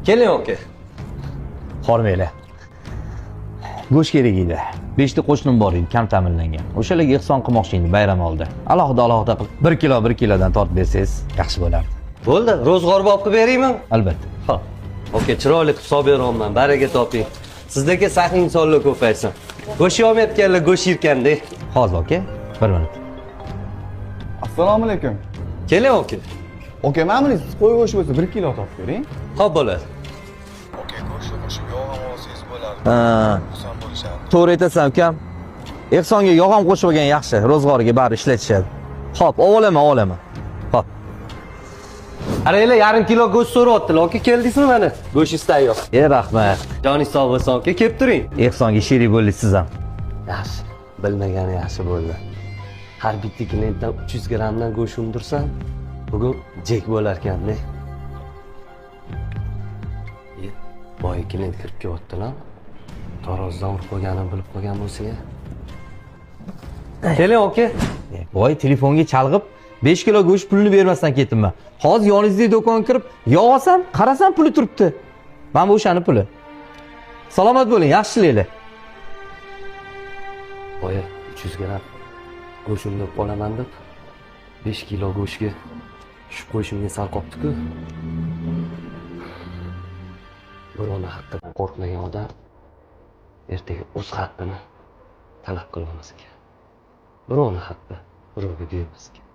Keling aka. Hormanglar. Go'sht kerak edi. 5 ta qo'shnim bor edi, kam ta'minlangan. O'shalarga ehson qilmoqchi edim bayram oldi. Alohida qilib 1 kilodan tortib bersangiz yaxshi bo'lardi. Bo'ldi, ro'zg'orga olib beraymi? Albatta. Ha. Aka, chiroyli qilib hisob beraman. Baraka toping. Sizdagi saxiy insonlar ko'paysin. Go'sht olmayotganlar go'sht yirkanda. Hozir aka, 1 minut. Assalomu alaykum. Keling aka. Aka, ma'muriy siz qo'y go'shti bo'lsa 1 kilo topib bering. Xo'p bo'ladi. Aka, go'shtni qo'shib yog' ham olsangiz bo'lardi. Ha. Oson bo'lishadi. To'g'ri aytasan ukam. Ehsonga yog' ham qo'shib olgan yaxshi, ro'zg'origa bari ishlatishadi. Xo'p, olaman. Xo'p. Aranglar yarim kilo go'sht so'rayaptilar. Aka, keldingizmi mana? Go'shingiz tayyor. Rahmat. Joningiz sog' bo'lsin aka, kelib turing. Ehsonga sherik bo'ldingiz siz ham. Yaxshi. Bilmagani yaxshi bo'ldi. Har bitta klientdan 300 grammdan go'sht undirsam, bugun jek bo'lar ekanda. Boy klient kirib kelyaptilar. Tarozdan urib qo'yganini bilib qolgan bo'lsa-ya. Keling aka. Voy, telefonga chalg'ib 5 kilo go'sht pulini bermasdan ketdimman. Hozir yoningizdagi do'konga kirib, yog' olsam, qarasam puli turibdi. Mana bu o'shani puli. Salomat bo'ling, yaxshiliklar. Boya 300 gramm go'sht undib qolaman deb 5 kilo go'shtga tushib qo'yishimga sal qopdi-ku. Birovni haqqidan qo'rqmagan odam ertaga o'z haqqini talab qilmas ekan. Birovni haqqi birovga bermas ekan.